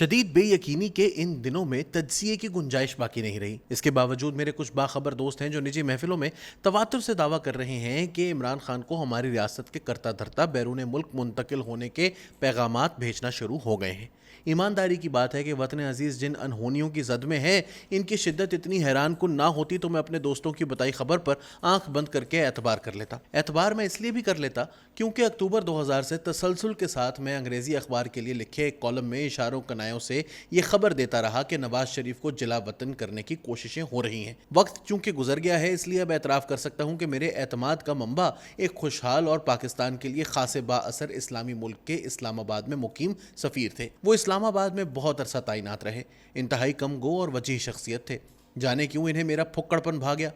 शदीद बेयकीनी के इन दिनों में तज्जिए की गुंजाइश बाकी नहीं रही। इसके बावजूद मेरे कुछ बाखबर दोस्त हैं जो निजी महफिलों में तवातुर से दावा कर रहे हैं कि इमरान खान को हमारी रियासत के करता धरता बैरून मुल्क मुंतकिल होने के पैगामात भेजना शुरू हो गए हैं। ईमानदारी की बात है कि वतन अजीज़ जिन अनहोनियों की जद में है, इनकी शिद्दत इतनी हैरान कुन ना होती तो मैं अपने दोस्तों की बताई खबर पर आंख बंद करके एतबार कर लेता। एतबार मैं इसलिए भी कर लेता क्योंकि अक्टूबर 2000 से तसलसल के साथ मैं अंग्रेज़ी अखबार के लिए लिखे एक कॉलम में इशारों कनायों से ये खबर देता रहा कि नवाज शरीफ को जिला वतन करने की कोशिशें हो रही हैं। वक्त चूंकि गुजर गया है, इसलिए अब एतराफ़ कर सकता हूँ कि मेरे एतमाद का मंबा एक खुशहाल और पाकिस्तान के लिए खासे बाअसर इस्लामी मुल्क के इस्लामाबाद में मुकीम सफ़ीर थे। वो इस्लामाबाद में बहुत अरसा तैनात रहे, इंतहाई कम गो और वजीह शख्सियत थे। जाने क्यों इन्हें मेरा फुक्कड़पन भा गया।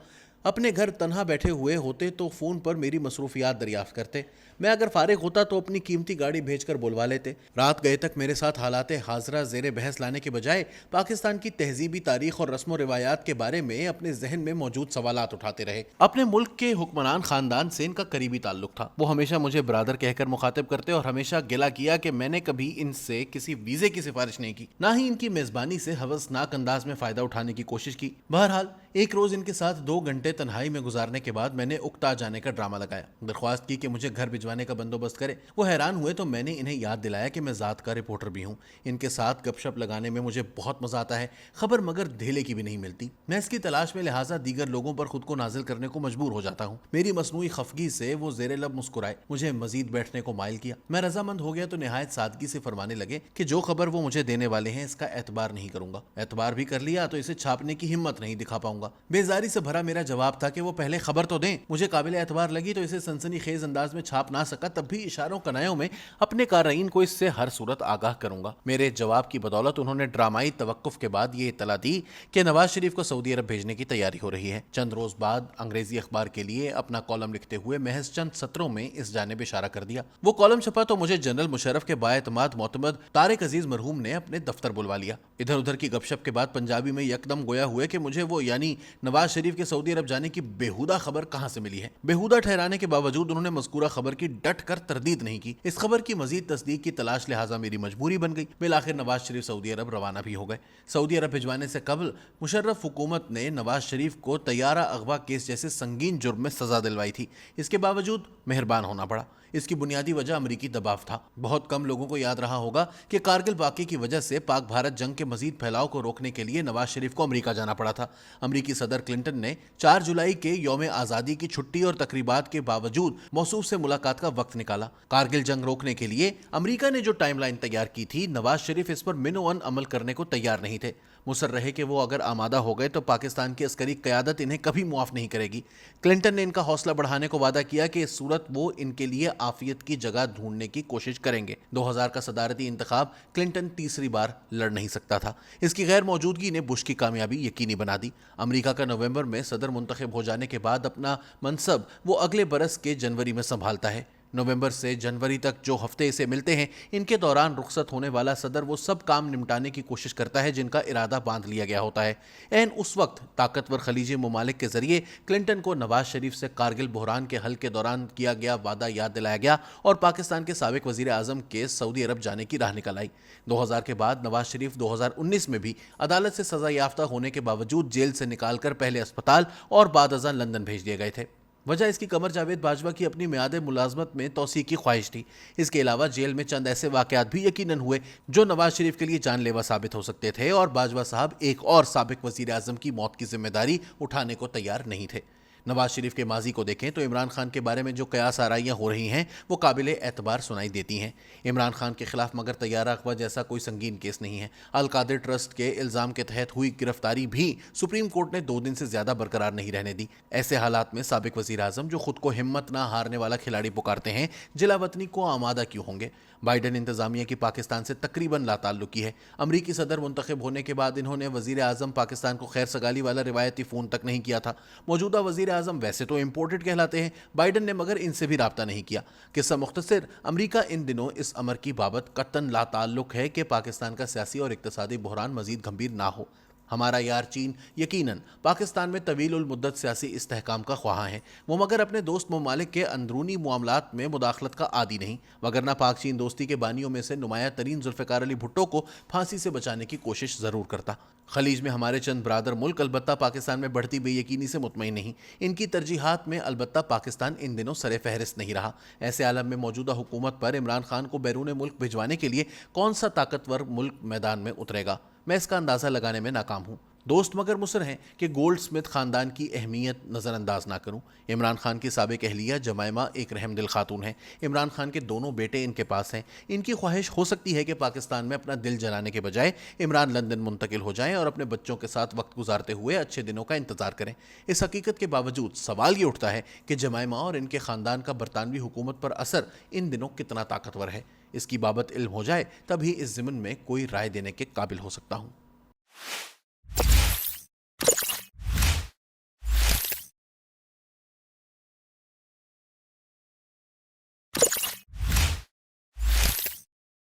अपने घर तन्हा बैठे हुए होते तो फ़ोन पर मेरी मसरूफियात दरियाफ्त करते। मैं अगर फारिग होता तो अपनी कीमती गाड़ी भेजकर बुलवा लेते। रात गए तक मेरे साथ हालात हाजरा ज़ेरे बहस लाने के बजाय पाकिस्तान की तहजीबी तारीख और रस्म व रिवायात के बारे में अपने जहन में मौजूद सवालात उठाते रहे। अपने मुल्क के हुक्मरान ख़ानदान से इनका करीबी ताल्लुक था। वो हमेशा मुझे ब्रादर कहकर मुखातिब करते और हमेशा गिला किया कि मैंने कभी इनसे किसी वीज़े की सिफारिश नहीं की, ना ही इनकी मेज़बानी से हवसनाक अंदाज में फ़ायदा उठाने की कोशिश की। बहरहाल एक रोज़ इनके साथ 2 घंटे तन्हाई में गुजारने के बाद मैंने उकता जाने का ड्रामा लगाया। दरख्वास्त की कि मुझे घर भिजवाने का बंदोबस्त करे। वो हैरान हुए तो मैंने इन्हें याद दिलाया कि मैं ज़ात का रिपोर्टर भी हूँ। इनके साथ गपशप लगाने में मुझे बहुत मज़ा आता है। खबर मगर धेले की भी नहीं मिलती। मैं इसकी तलाश में लिहाजा दीगर लोगों पर खुद को नाजिल करने को मजबूर हो जाता हूँ। मेरी मसनूई खफगी से वो ज़ेरे लब मुस्कुराए, मुझे मजीद बैठने को माइल किया। मैं रजामंद हो गया तो निहायत सादगी से फरमाने लगे कि जो खबर वो मुझे देने वाले हैं इसका एतबार नहीं करूंगा। एतबार भी कर लिया तो इसे छापने की हिम्मत नहीं दिखा पाऊंगा। बेजारी से भरा मेरा जवाब था कि वो पहले खबर तो दें। मुझे काबिल एतबार लगी तो इसे सनसनी खेज अंदाज में छाप ना सका तब भी इशारों कनायों में अपने कारईन को इससे हर सूरत आगाह करूंगा। मेरे जवाब की बदौलत उन्होंने ड्रामाई तवक्कुफ के बाद ये इत्तला दी कि नवाज शरीफ को सऊदी अरब भेजने की तैयारी हो रही है। चंद रोज बाद अंग्रेजी अखबार के लिए अपना कॉलम लिखते हुए महज चंद सत्रों में इस जानिब इशारा कर दिया। वो कॉलम छपा तो मुझे जनरल मुशर्रफ के बाएतमाद मोतमद तारिक अजीज मरहूम ने अपने दफ्तर बुलवा लिया। इधर उधर की गपशप के बाद पंजाबी में यकदम गोया हुए कि मुझे वो यानी नवाज शरीफ के सऊदी अरब जाने की बेहुदा खबर कहां से मिली है। बेहुदा ठहराने के बावजूद उन्होंने मज़कूरा खबर की डट कर तरदीद नहीं की। इस खबर की मजीद तस्दीक की तलाश लिहाजा मेरी मजबूरी बन गई। बिलाखिर नवाज शरीफ सऊदी अरब रवाना भी हो गए। सऊदी अरब भिजवाने से कबल मुशर्रफ हुकूमत ने नवाज शरीफ को तैयारा अगवा केस जैसे संगीन जुर्म में सजा दिलवाई थी। इसके बावजूद मेहरबान होना पड़ा। इसकी बुनियादी वजह अमरीकी दबाव था। बहुत कम लोगों को याद रहा होगा कि कारगिल वाक़े की वजह से पाक भारत जंग के मजीद फैलाव को रोकने के लिए नवाज शरीफ को अमरीका जाना पड़ा था। अमरीकी सदर क्लिंटन ने 4 जुलाई के यौम आज़ादी की छुट्टी और तकरीबात के बावजूद मौसूफ से मुलाकात का वक्त निकाला। कारगिल जंग रोकने के लिए अमरीका ने जो टाइमलाइन तैयार की थी, नवाज शरीफ इस पर मिनोअन अमल करने को तैयार नहीं थे। मुसर रहे कि वो अगर आमादा हो गए तो पाकिस्तान की अस्करी क़यादत इन्हें कभी मुआफ़ नहीं करेगी। क्लिंटन ने इनका हौसला बढ़ाने को वादा किया कि इस सूरत वो इनके लिए आफियत की जगह ढूंढने की कोशिश करेंगे। 2000 का सदारती इंतखाब क्लिंटन तीसरी बार लड़ नहीं सकता था। इसकी गैर मौजूदगी ने बुश की कामयाबी यकीनी बना दी। अमरीका का नवंबर में सदर मुंतखब हो जाने के बाद अपना मनसब वो अगले बरस के जनवरी में संभालता है। नवंबर से जनवरी तक जो हफ्ते इसे मिलते हैं, इनके दौरान रुखसत होने वाला सदर वो सब काम निपटाने की कोशिश करता है जिनका इरादा बांध लिया गया होता है। एन उस वक्त ताकतवर खलीजी ममालिक के जरिए क्लिंटन को नवाज शरीफ से कारगिल बहरान के हल के दौरान किया गया वादा याद दिलाया गया और पाकिस्तान के साबिक वजीर आजम के सऊदी अरब जाने की राह निकल आई। 2000 के बाद नवाज शरीफ 2019 में भी अदालत से सजा याफ्ता होने के बावजूद जेल से निकालकर पहले अस्पताल और बाद अज़ां लंदन भेज दिए गए थे। वजह इसकी कमर जावेद बाजवा की अपनी मियाद मुलाजमत में तौसी की ख्वाहिश थी। इसके अलावा जेल में चंद ऐसे वाक़यात भी यकीनन हुए जो नवाज शरीफ के लिए जानलेवा साबित हो सकते थे और बाजवा साहब एक और साबिक वज़ीर आज़म की मौत की जिम्मेदारी उठाने को तैयार नहीं थे। नवाज शरीफ के माजी को देखें तो इमरान खान के बारे में जो कयास आराइयाँ हो रही हैं वो काबिल एतबार सुनाई देती हैं। इमरान खान के खिलाफ मगर तैयारा अगवा जैसा कोई संगीन केस नहीं है। अल कादिर ट्रस्ट के इल्ज़ाम के तहत हुई गिरफ्तारी भी सुप्रीम कोर्ट ने 2 दिन से ज़्यादा बरकरार नहीं रहने दी। ऐसे हालात में साबिक वज़ीर आज़म जो खुद को हिम्मत ना हारने वाला खिलाड़ी पुकारते हैं, जिला वतनी को आमादा क्यों होंगे। बाइडन इंतजामिया की पाकिस्तान से तकरीबन लाताल्लुकी है। अमरीकी सदर मुंतखब होने के बाद इन्होंने वज़ीर आज़म पाकिस्तान को खैर सगाली वाला रिवायती फ़ोन तक नहीं किया था। मौजूदा वज़ीर आज़म वैसे तो इम्पोर्टेड कहलाते हैं, बाइडन ने मगर इनसे भी राब्ता नहीं किया। किस्सा मुख्तसर, अमरीका इन दिनों इस अमर की बाबत कतन लाताल्लुक है कि पाकिस्तान का सियासी और इक्तसादी बहरान मजीद गंभीर ना हो। ہمارا یار چین یقیناً پاکستان میں طویل المدت سیاسی استحکام کا خواہاں ہے، وہ مگر اپنے دوست ممالک کے اندرونی معاملات میں مداخلت کا عادی نہیں، وگرنہ پاک چین دوستی کے بانیوں میں سے نمایاں ترین ذوالفقار علی بھٹو کو پھانسی سے بچانے کی کوشش ضرور کرتا۔ خلیج میں ہمارے چند برادر ملک البتہ پاکستان میں بڑھتی بے یقینی سے مطمئن نہیں، ان کی ترجیحات میں البتہ پاکستان ان دنوں سر فہرست نہیں رہا۔ ایسے عالم میں موجودہ حکومت پر عمران خان کو بیرون ملک بھجوانے کے لیے کون سا طاقتور ملک میدان میں اترے گا؟ میں اس کا اندازہ لگانے میں ناکام ہوں۔ دوست مگر مصر ہیں کہ گولڈ سمتھ خاندان کی اہمیت نظر انداز نہ کروں۔ عمران خان کی سابق اہلیہ جمائمہ ایک رحم دل خاتون ہیں۔ عمران خان کے دونوں بیٹے ان کے پاس ہیں۔ ان کی خواہش ہو سکتی ہے کہ پاکستان میں اپنا دل جلانے کے بجائے عمران لندن منتقل ہو جائیں اور اپنے بچوں کے ساتھ وقت گزارتے ہوئے اچھے دنوں کا انتظار کریں۔ اس حقیقت کے باوجود سوال یہ اٹھتا ہے کہ جمائمہ اور ان کے خاندان کا برطانوی حکومت پر اثر ان دنوں کتنا طاقتور ہے۔ اس کی بابت علم ہو جائے تب ہی اس ضمن میں کوئی رائے دینے کے قابل ہو سکتا ہوں۔